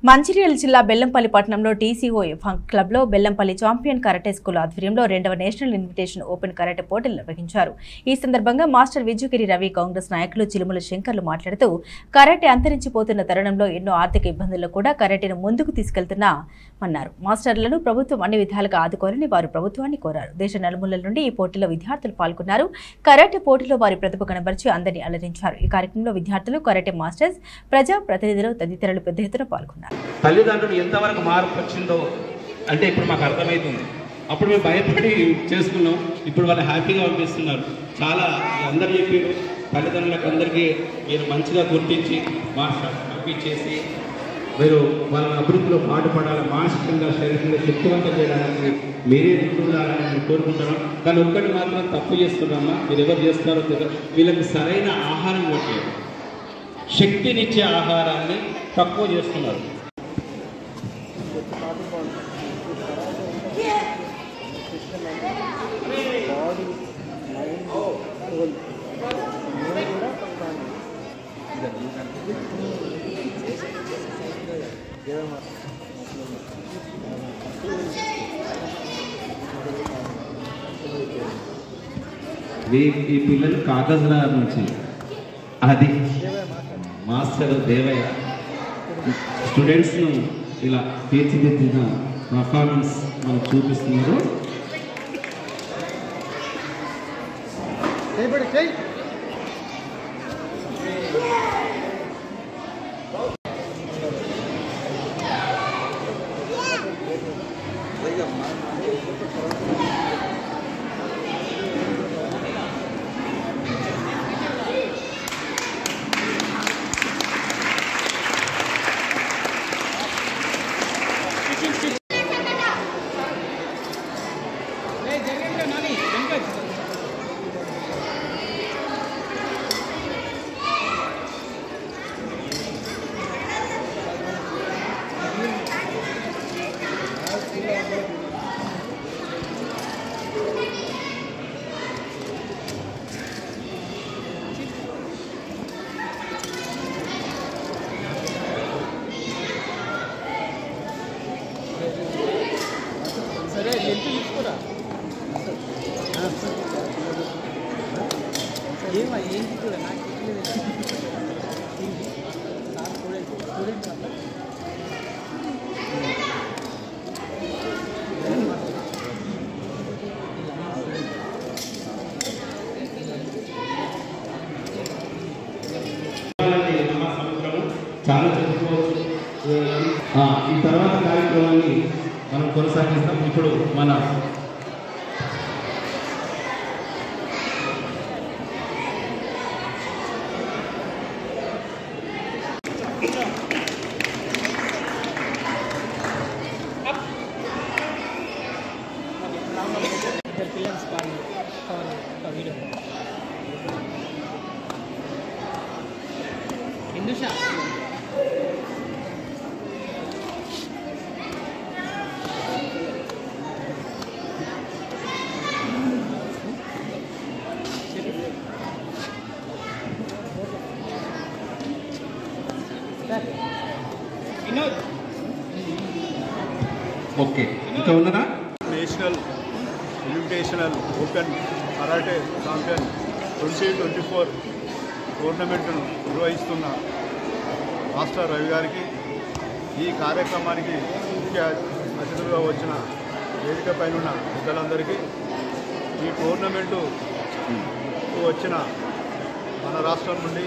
మంచిర్యాల జిల్లా బెల్లంపల్లి పట్టణంలో టీసీఓ క్లబ్లో బెల్లంపల్లి చాంపియన్ కరాటే స్కూల్ ఆధ్వర్యంలో 2వ నేషనల్ ఇన్విటేషన్ ఓపెన్ కరాటే పోటీలు నిర్వహించారు. ఈ సందర్భంగా మాస్టర్ విజయగిరి రవి కాంగ్రెస్ నాయకులు చిలుముల శంకర్లు మాట్లాడుతూ కరాటే అంతరించిపోతున్న తరుణంలో ఎన్నో ఆర్థిక ఇబ్బందుల్లో కూడా కరాటేను ముందుకు తీసుకెళ్తున్నామన్నారు. మాస్టర్లను ప్రభుత్వం అన్ని విధాలుగా ఆదుకోవాలని వారు ప్రభుత్వాన్ని కోరారు. దేశ నలుమూలల నుండి ఈ పోటీలో విద్యార్థులు పాల్గొన్నారు. కరాటే పోటీలో వారి ప్రతిభ కనబరిచి అందరినీ అలరించారు. ఈ కార్యక్రమంలో విద్యార్థులు, కరాటే మాస్టర్స్, ప్రజా ప్రతినిధులు తదితరులు పెద్ద ఎత్తున పాల్గొన్నారు. తల్లిదండ్రులు ఎంతవరకు మార్పు వచ్చిందో అంటే ఇప్పుడు మాకు అర్థమవుతుంది. అప్పుడు మేము భయపడి చేసుకున్నాం, ఇప్పుడు వాళ్ళు హ్యాపీగా పంపిస్తున్నారు. చాలా అందరు చెప్పారు, తల్లిదండ్రులకు అందరికీ మీరు మంచిగా గుర్తించి పంపించేసి మీరు వాళ్ళ అభివృద్ధిలో పాటుపడాలి, మానసికంగా శారీరకంగా శక్తివంతం చేయడానికి మీరే ఉండాలని నేను కోరుకుంటున్నాం. కానీ ఒక్కటి మాత్రం తప్పు చేస్తున్నామా, మీరు ఎవరు చేస్తారో తెలియదు. వీళ్ళకి సరైన ఆహారం కొట్టలేదు, శక్తినిచ్చే ఆహారాన్ని తక్కువ చేస్తున్నారు. ఈ పిల్లలు కాగజ్నగర్ నుంచి అది మాస్టర్ దేవయ్య స్టూడెంట్స్ను ఇలా తీర్చిదిద్దిన పర్ఫార్మెన్స్ మనకు చూపిస్తున్నారు. చాలా చెప్పుకోవచ్చు. ఈ తర్వాత కార్యక్రమాన్ని మనం కొనసాగిస్తాం. ఇప్పుడు మన ఓకే ఇంకా ఉన్నదా? National invitational open karate champion 2024 టోర్నమెంట్ను నిర్వహిస్తున్న మాస్టర్ రవి గారికి, ఈ కార్యక్రమానికి ముఖ్య అతిథులుగా వచ్చిన వేదిక పైన ఉన్న పెద్దలందరికీ, ఈ టోర్నమెంటు వచ్చిన మన రాష్ట్రం నుండి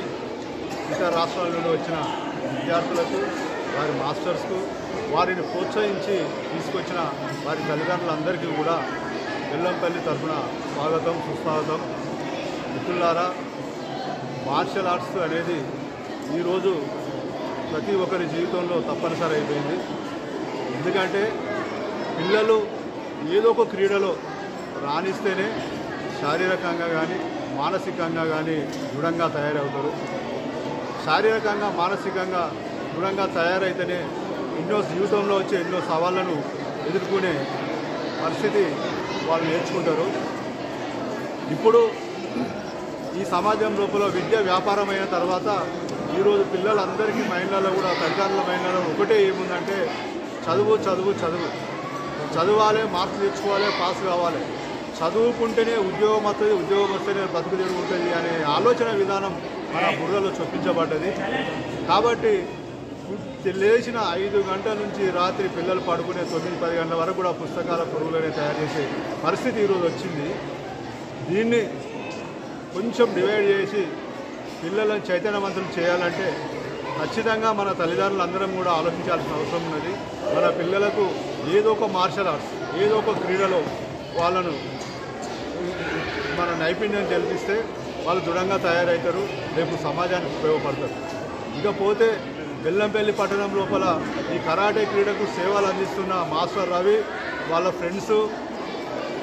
ఇతర రాష్ట్రాల నుండి వచ్చిన విద్యార్థులకు, వారి మాస్టర్స్కు, వారిని ప్రోత్సహించి తీసుకొచ్చిన వారి తల్లిదండ్రులందరికీ కూడా బెల్లంపల్లి తరఫున స్వాగతం, సుస్వాగతం. మిత్రులారా, మార్షల్ ఆర్ట్స్ అనేది ఈరోజు ప్రతి ఒక్కరి జీవితంలో తప్పనిసరి అయిపోయింది. ఎందుకంటే పిల్లలు ఏదో ఒక క్రీడలో రాణిస్తేనే శారీరకంగా కానీ మానసికంగా కానీ దృఢంగా తయారవుతారు. శారీరకంగా మానసికంగా దృఢంగా తయారైతేనే ఎన్నో జీవితంలో వచ్చే ఎన్నో సవాళ్లను ఎదుర్కొనే పరిస్థితి వాళ్ళు నేర్చుకుంటారు. ఇప్పుడు ఈ సమాజం లోపల విద్య వ్యాపారం అయిన తర్వాత ఈరోజు పిల్లలందరికీ మైండ్లలో కూడా తల్లిదండ్రుల మైండ్లలో ఒకటే ఏముందంటే చదువు చదువు చదువు చదవాలి, మార్క్స్ తెచ్చుకోవాలి, పాస్ కావాలి, చదువుకుంటేనే ఉద్యోగం వస్తుంది, ఉద్యోగం వస్తేనే బతుకు తెరుగు ఉంటుంది అనే ఆలోచన విధానం మన బుర్రలో చొప్పించబడ్డది. కాబట్టి లేచిన 5 గంటల నుంచి రాత్రి పిల్లలు పడుకునే 9-10 గంటల వరకు కూడా పుస్తకాల పురుగులనే తయారు చేసే పరిస్థితి ఈరోజు వచ్చింది. దీన్ని కొంచెం డివైడ్ చేసి పిల్లలను చైతన్యవంతులు చేయాలంటే ఖచ్చితంగా మన తల్లిదండ్రులందరం కూడా ఆలోచించాల్సిన అవసరం ఉన్నది. మన పిల్లలకు ఏదో ఒక మార్షల్ ఆర్ట్స్, ఏదో ఒక క్రీడలో వాళ్ళను మన నైపుణ్యం తెలిపిస్తే వాళ్ళు దృఢంగా తయారవుతారు, రేపు సమాజానికి ఉపయోగపడతారు. ఇకపోతే బెల్లంపల్లి పట్టణం లోపల ఈ కరాటే క్రీడకు సేవలు అందిస్తున్న మాస్టర్ రవి, వాళ్ళ ఫ్రెండ్స్,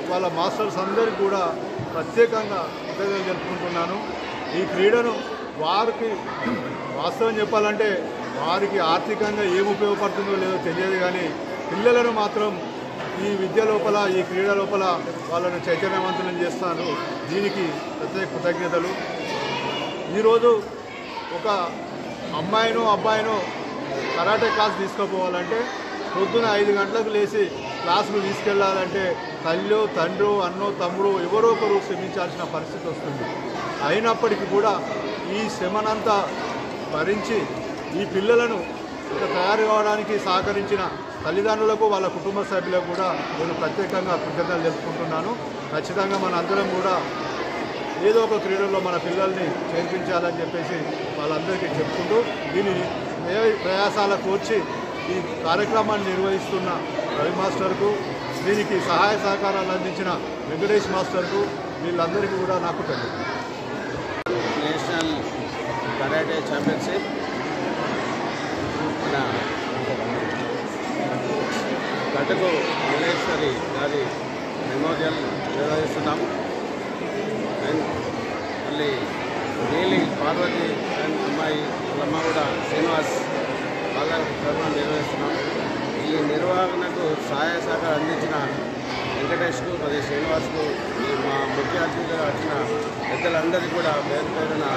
వాళ్ళ మాస్టర్స్ అందరికీ కూడా ప్రత్యేకంగా కృతజ్ఞతలు జరుపుకుంటున్నాను. ఈ క్రీడను వారికి వాస్తవం చెప్పాలంటే వారికి ఆర్థికంగా ఏం ఉపయోగపడుతుందో లేదో తెలియదు, కానీ పిల్లలను మాత్రం ఈ విద్య లోపల, ఈ క్రీడ లోపల వాళ్ళను చైతన్యవంతులను చేస్తారు. దీనికి ప్రత్యేక కృతజ్ఞతలు. ఈరోజు ఒక అమ్మాయినో అబ్బాయినో కరాటే క్లాస్ తీసుకుపోవాలంటే పొద్దున 5 గంటలకు లేచి క్లాసులు తీసుకెళ్లాలంటే తల్లి, తండ్రి, అన్నో, తమ్ముడు ఎవరో ఒకరు శ్రమించాల్సిన పరిస్థితి వస్తుంది. అయినప్పటికీ కూడా ఈ శ్రమనంతా భరించి ఈ పిల్లలను తయారు కావడానికి సహకరించిన తల్లిదండ్రులకు, వాళ్ళ కుటుంబ సభ్యులకు కూడా నేను ప్రత్యేకంగా కృతజ్ఞతలు తెలుపుకుంటున్నాను. ఖచ్చితంగా మన అందరం కూడా ఏదో ఒక క్రీడల్లో మన పిల్లల్ని చేర్పించాలని చెప్పేసి వాళ్ళందరికీ చెప్పుకుంటూ దీని ప్రయాసాల కోర్చి ఈ కార్యక్రమాన్ని నిర్వహిస్తున్న రవి మాస్టర్కు, దీనికి సహాయ సహకారాలు అందించిన వెంకటేష్ మాస్టర్కు, వీళ్ళందరికీ కూడా నాకు తెలియదు. నేషనల్ కరాటే ఛాంపియన్షిప్ మన గటకు మల్లేశ్వరి గారి మెమోరియల్ నిర్వహిస్తున్నాం. అండ్ మళ్ళీ నీలి పార్వతి అండ్ అమ్మాయి వాళ్ళమ్మ కూడా శ్రీనివాస్ బాగా ప్రోగ్రాం నిర్వహిస్తున్నాం. ఈ నిర్వహణకు సహాయ సహకారం అందించిన వెంకటేష్కు మరియు శ్రీనివాస్కు, ఈ మా ముఖ్య అతిథిగా వచ్చిన పెద్దలందరికీ కూడా పేరు పేరున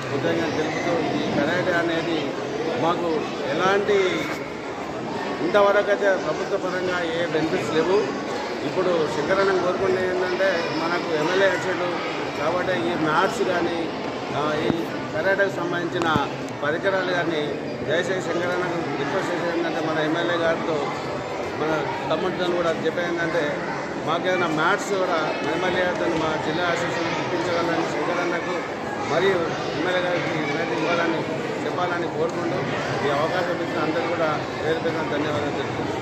కృతజ్ఞతలు తెలుపుతూ, ఈ కరాటే అనేది మాకు ఎలాంటి ఇంతవరకు అయితే ప్రభుత్వ పరంగా ఏ బెనిఫిట్స్ లేవు. ఇప్పుడు శంకరన్నం కోరుకునే ఏంటంటే మనకు ఎమ్మెల్యే వచ్చాడు కాబట్టి ఈ మ్యాట్స్ కానీ ఈ కరాటకు సంబంధించిన పరికరాలు కానీ దయచేసి శంకరన్నకు రిక్వెస్ట్ చేసేది ఏంటంటే మన ఎమ్మెల్యే గారితో, మన తమ్ముడితో కూడా చెప్పేది ఏంటంటే మాకేదైనా మ్యాట్స్ కూడా ఎమ్మెల్యే గారితో మా జిల్లా అసోసియేషన్ ఇప్పించగలని శంకరన్నకు మరియు ఎమ్మెల్యే గారికి వినతి ఇవ్వాలని చెప్పాలని కోరుకుంటూ ఈ అవకాశం ఇచ్చిన అందరూ కూడా పేరు పేరున ధన్యవాదాలు తెలుపుతున్నాను.